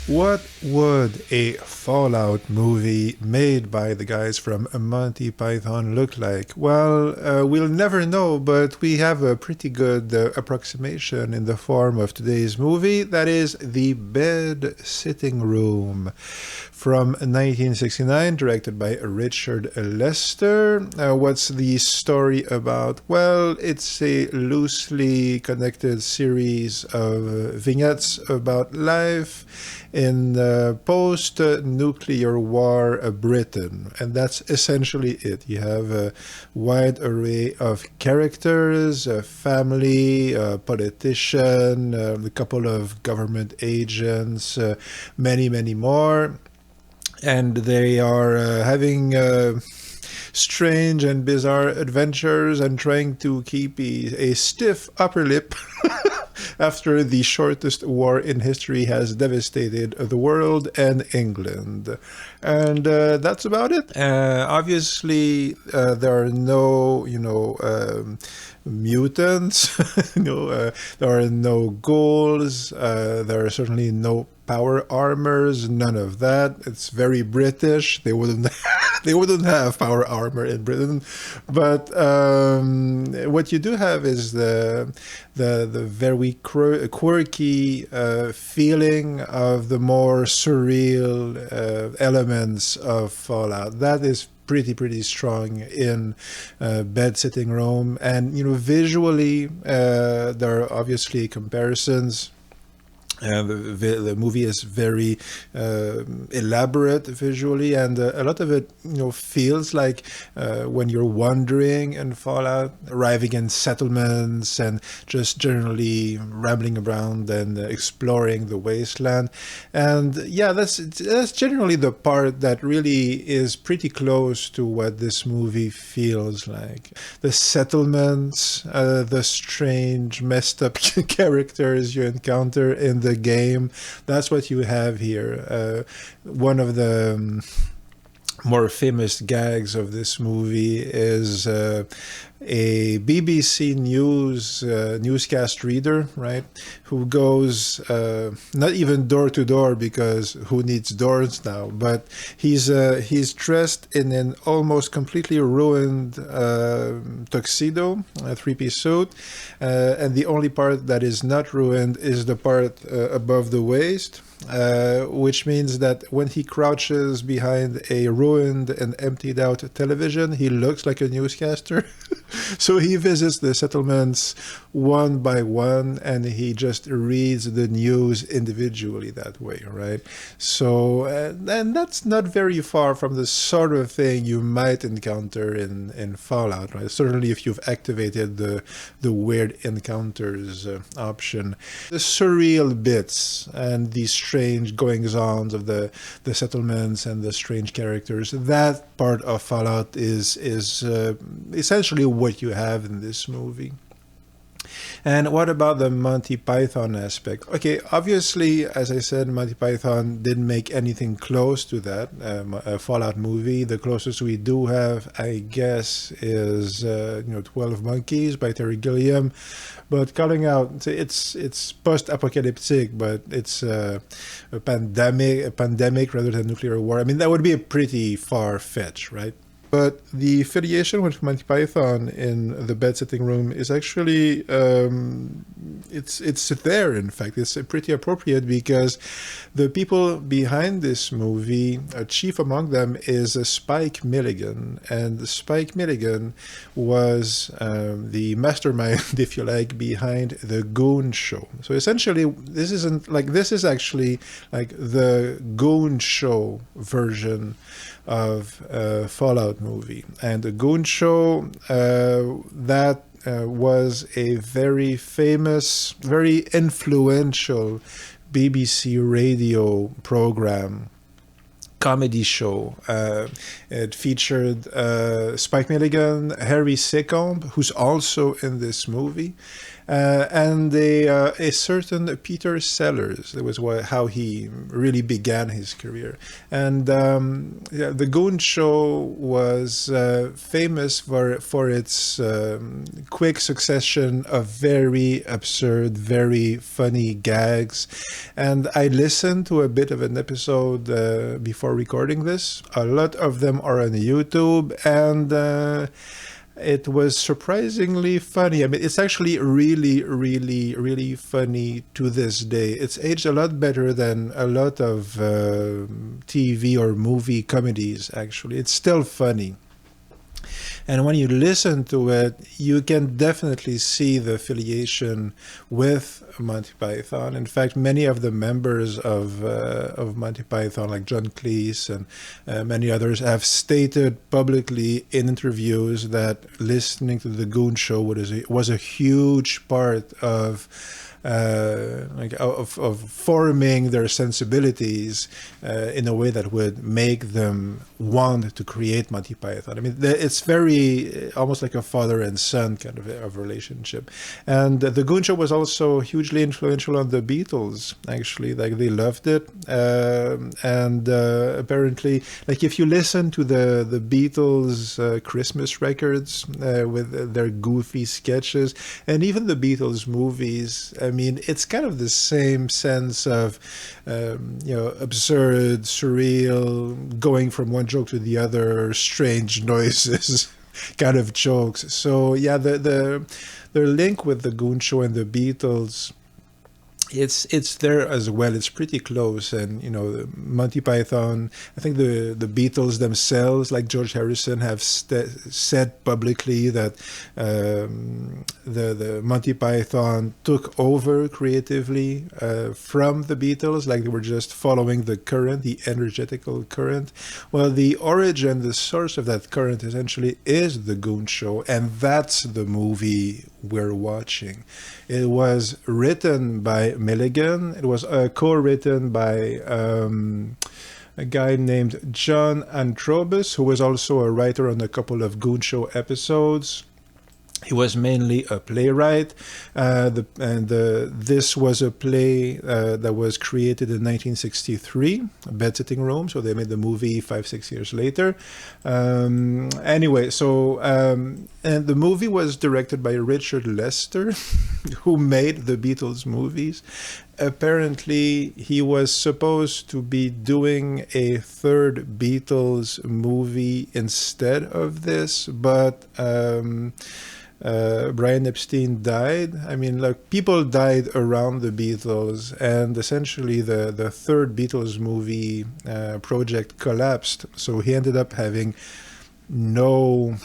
What would a Fallout movie made by the guys from Monty Python look like? Well, we'll never know, but we have a pretty good approximation in the form of today's movie. That is The Bed Sitting Room from 1969, directed by Richard Lester. What's the story about? Well, it's a loosely connected series of vignettes about life in post-nuclear war Britain. And that's essentially it. You have a wide array of characters, a family, a politician, a couple of government agents, many, many more. And they are having strange and bizarre adventures and trying to keep a stiff upper lip after the shortest war in history has devastated the world and England. And that's about it. Obviously, there are no, mutants. There are no ghouls. There are certainly no power armors, none of that. It's very British. They wouldn't they wouldn't have power armor in Britain. But what you do have is the very quirky feeling of the more surreal elements of Fallout. That is pretty strong in Bed Sitting Room. And visually there are obviously comparisons. The movie is very elaborate visually, and a lot of it, feels like when you're wandering in Fallout, arriving in settlements and just generally rambling around and exploring the wasteland. And yeah, that's generally the part that really is pretty close to what this movie feels like. The settlements, the strange, messed up characters you encounter in the game. That's what you have here. One of the more famous gags of this movie is a BBC News newscast reader, right, who goes not even door to door, because who needs doors now, but he's dressed in an almost completely ruined tuxedo, a three-piece suit, and the only part that is not ruined is the part above the waist. Which means that when he crouches behind a ruined and emptied out television, he looks like a newscaster. So he visits the settlements one by one, and he just reads the news individually that way, right? So, and that's not very far from the sort of thing you might encounter in Fallout, right? Certainly if you've activated the weird encounters option. The surreal bits and the strange goings-ons of the settlements and the strange characters, that part of Fallout is essentially what you have in this movie. And what about the Monty Python aspect? Okay, obviously, as I said, Monty Python didn't make anything close to that, a Fallout movie. The closest we do have, I guess, is 12 Monkeys by Terry Gilliam. But calling out, it's post-apocalyptic, but it's a pandemic rather than nuclear war. I mean, that would be a pretty far-fetched, right? But the affiliation with Monty Python in the Bed Sitting Room is actually, it's there, in fact. It's pretty appropriate because the people behind this movie, chief among them is Spike Milligan. And Spike Milligan was the mastermind, if you like, behind the Goon Show. So essentially, this is actually like the Goon Show version of Fallout movie. And the Goon Show, that was a very famous, very influential BBC radio program, comedy show. It featured Spike Milligan, Harry Secombe, who's also in this movie. and a certain Peter Sellers. That was how he really began his career. And yeah, the Goon Show was famous for its quick succession of very absurd, very funny gags. And I listened to a bit of an episode before recording this. A lot of them are on YouTube, and it was surprisingly funny. I mean, it's actually really, really, really funny to this day. It's aged a lot better than a lot of TV or movie comedies, actually. It's still funny. And when you listen to it, you can definitely see the affiliation with Monty Python. In fact, many of the members of Monty Python, like John Cleese and many others, have stated publicly in interviews that listening to the Goon Show was a huge part of forming their sensibilities in a way that would make them want to create Monty Python. I mean, it's very almost like a father and son kind of relationship. And the Goon Show was also hugely influential on the Beatles, actually. Like, they loved it. And apparently, like, if you listen to the Beatles Christmas records with their goofy sketches, and even the Beatles movies, I mean, it's kind of the same sense of, absurd, surreal, going from one joke to the other, strange noises, kind of jokes. So yeah, the link with the Goon Show and the Beatles, it's there as well. It's pretty close. And Monty Python, I think the Beatles themselves, like George Harrison, have said publicly that the Monty Python took over creatively from the Beatles, like they were just following the current, the energetical current. Well, the origin, the source of that current essentially is the Goon Show, and that's the movie we're watching. It was written by Milligan. It was co-written by a guy named John Antrobus, who was also a writer on a couple of Goon Show episodes. He was mainly a playwright, this was a play that was created in 1963, Bed Sitting Room, so they made the movie 5-6 years later. Anyway, so and the movie was directed by Richard Lester, who made the Beatles movies. Apparently, he was supposed to be doing a third Beatles movie instead of this, but Brian Epstein died. I mean, like, people died around the Beatles, and essentially the third Beatles movie project collapsed. So he ended up having no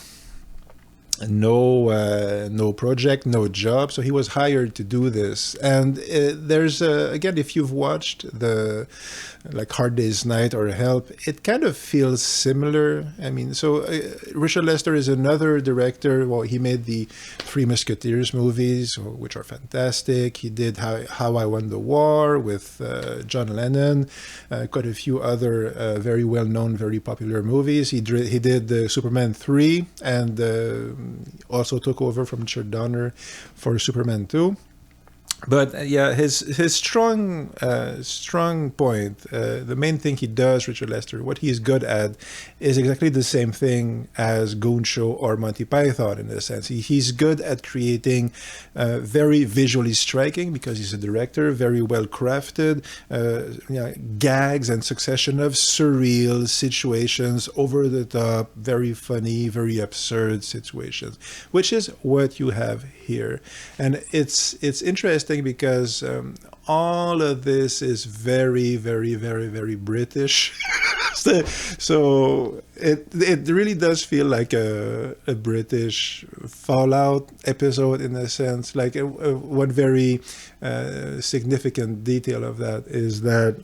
project, no job. So he was hired to do this. And there's again, if you've watched the Hard Day's Night or Help, it kind of feels similar. I mean, so Richard Lester is another director. Well, he made the Three Musketeers movies, which are fantastic. He did How I Won the War with John Lennon, quite a few other very well-known, very popular movies. He did Superman 3, and also took over from Richard Donner for Superman 2. But yeah, his strong point, the main thing he does, Richard Lester, what he's good at, is exactly the same thing as Goon Show or Monty Python, in a sense. He's good at creating very visually striking, because he's a director, very well crafted gags and succession of surreal situations, over the top, very funny, very absurd situations, which is what you have here. And it's interesting because all of this is very, very, very, very British. So it really does feel like a British Fallout episode, in a sense. Like, one very significant detail of that is that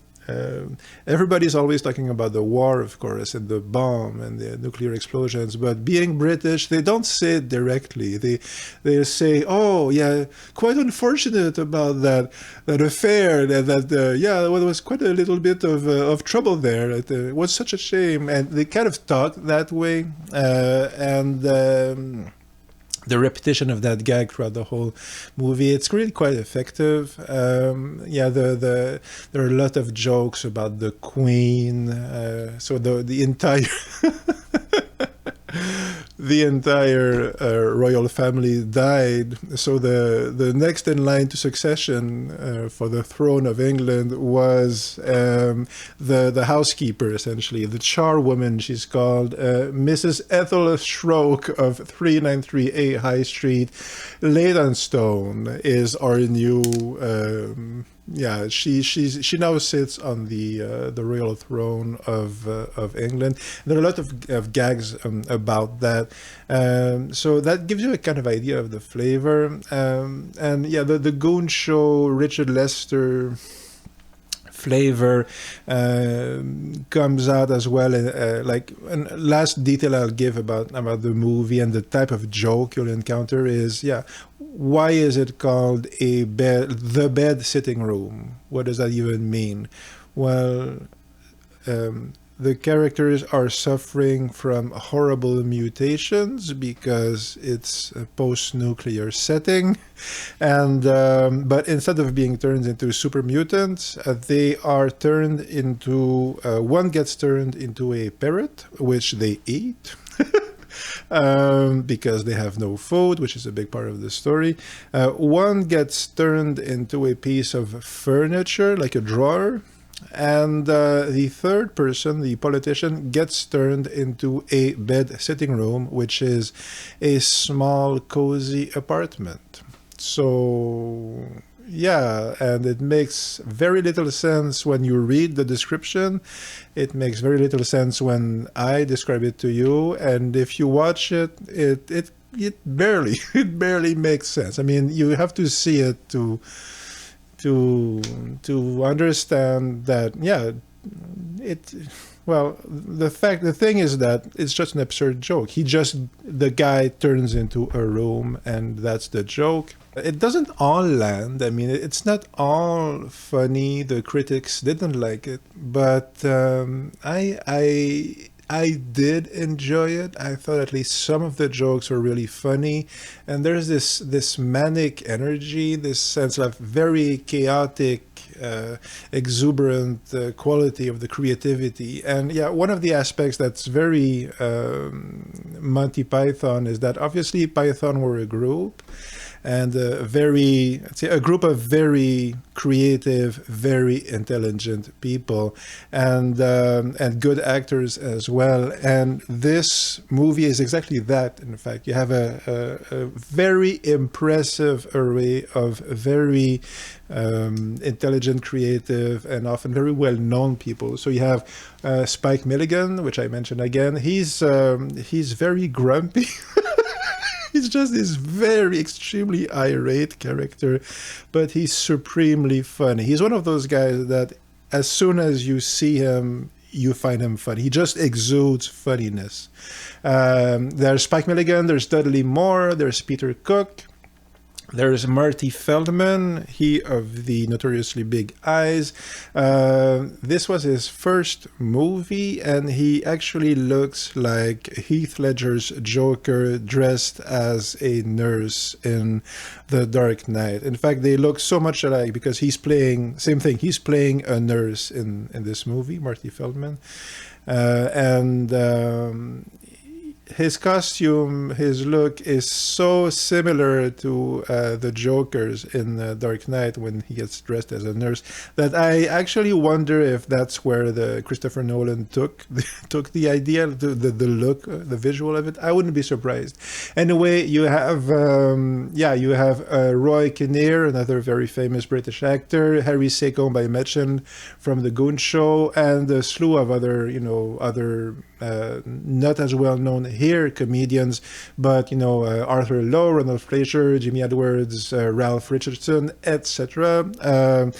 everybody's always talking about the war, of course, and the bomb and the nuclear explosions, but being British, they don't say it directly. They say, "Oh, yeah, quite unfortunate about that affair. There was quite a little bit of trouble there. It was such a shame," and they kind of talk that way, and the repetition of that gag throughout the whole movie, it's really quite effective. Yeah, there are a lot of jokes about the Queen. So the entire the entire royal family died. So the next in line to succession for the throne of England was the housekeeper, essentially, the charwoman. She's called Mrs. Ethel Schrock of 393A High Street, Leytonstone is our new. Yeah, she now sits on the royal throne of England. There are a lot of gags about that, so that gives you a kind of idea of the flavor. And yeah, the Goon Show, Richard Lester flavor comes out as well. Like, and last detail I'll give about the movie and the type of joke you'll encounter is, yeah, why is it called the bed sitting room? What does that even mean? Well, the characters are suffering from horrible mutations because it's a post-nuclear setting, and but instead of being turned into super mutants, they are turned into one gets turned into a parrot, which they eat. Because they have no food, which is a big part of the story. One gets turned into a piece of furniture, like a drawer, and the third person, the politician, gets turned into a bed sitting room, which is a small, cozy apartment. So yeah, and it makes very little sense when you read the description. It makes very little sense when I describe it to you, and if you watch it, it barely makes sense. I mean, you have to see it to understand that. Yeah, well, the thing is that it's just an absurd joke. The guy turns into a room, and that's the joke. It doesn't all land. I mean, it's not all funny. The critics didn't like it, but I did enjoy it. I thought at least some of the jokes were really funny, and there's this manic energy, this sense of very chaotic, exuberant quality of the creativity. And yeah, one of the aspects that's very Monty Python is that obviously Python were a group, and a group of very creative, very intelligent people, and good actors as well. And this movie is exactly that. In fact, you have a very impressive array of very intelligent, creative, and often very well-known people. So you have Spike Milligan, which I mentioned again. He's very grumpy. He's just this very extremely irate character, but he's supremely funny. He's one of those guys that as soon as you see him, you find him funny. He just exudes funniness. There's Spike Milligan, there's Dudley Moore, there's Peter Cook, there's Marty Feldman, he of the notoriously big eyes. This was his first movie, and he actually looks like Heath Ledger's Joker dressed as a nurse in The Dark Knight. In fact, they look so much alike because he's playing, same thing, he's playing a nurse in this movie, Marty Feldman. His costume, his look is so similar to the Joker's in Dark Knight when he gets dressed as a nurse that I actually wonder if that's where the Christopher Nolan took the idea, the look, the visual of it. I wouldn't be surprised. Anyway, you have Roy Kinnear, another very famous British actor, Harry Secombe I mentioned from the Goon Show, and a slew of other not as well known here comedians, but Arthur Lowe, Ronald Fraser, Jimmy Edwards, Ralph Richardson, etc.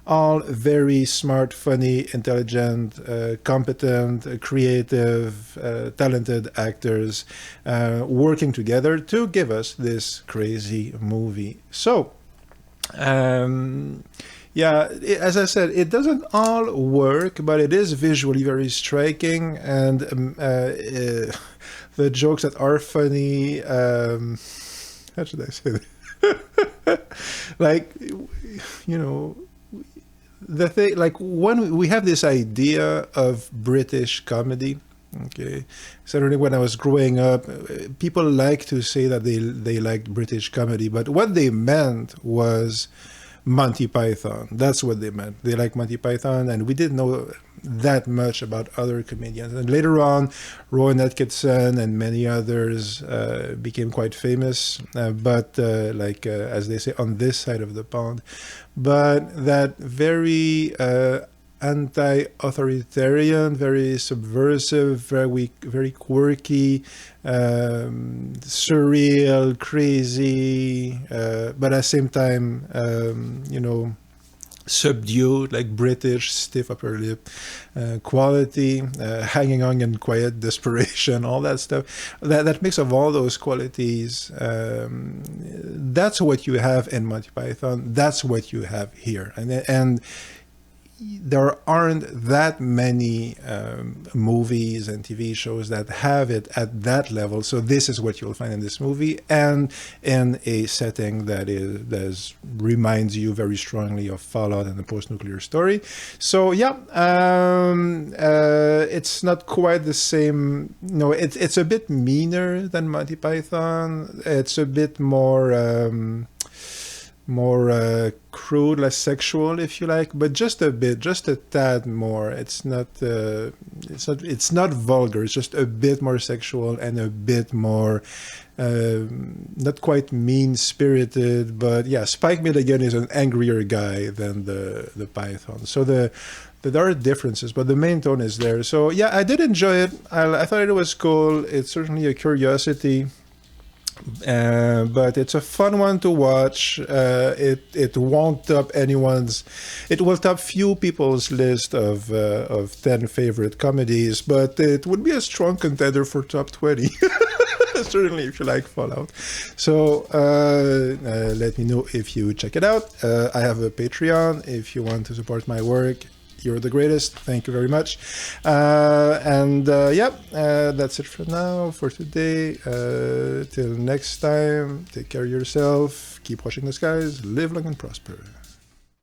All very smart, funny, intelligent, competent, creative, talented actors working together to give us this crazy movie. So yeah, as I said, it doesn't all work, but it is visually very striking, and the jokes that are funny, how should I say that? Like, you know, the thing, like when we have this idea of British comedy. Okay, certainly when I was growing up, people like to say that they liked British comedy, but what they meant was Monty Python. That's what they meant. They like Monty Python, and we didn't know that much about other comedians. And later on, Rowan Atkinson and many others became quite famous, but as they say, on this side of the pond. But that very anti-authoritarian, very subversive, very quirky, surreal, crazy, but at the same time, subdued, like British, stiff upper lip, quality, hanging on in quiet desperation, all that stuff. That mix of all those qualities, that's what you have in Monty Python. That's what you have here, and there aren't that many movies and TV shows that have it at that level. So this is what you'll find in this movie, and in a setting that reminds you very strongly of Fallout and the post-nuclear story. So yeah, it's not quite the same. No, it's a bit meaner than Monty Python. It's a bit more crude, less sexual, if you like, but just a bit, just a tad more. It's not vulgar. It's just a bit more sexual and a bit more, not quite mean-spirited. But yeah, Spike Milligan is an angrier guy than the Python. So there are differences, but the main tone is there. So yeah, I did enjoy it. I thought it was cool. It's certainly a curiosity. But it's a fun one to watch. It won't top it will top few people's list of 10 favorite comedies, but it would be a strong contender for top 20. Certainly if you like Fallout. So let me know if you check it out. I have a Patreon if you want to support my work. You're the greatest. Thank you very much. That's it for now, for today. Till next time, take care of yourself. Keep watching the skies. Live long and prosper.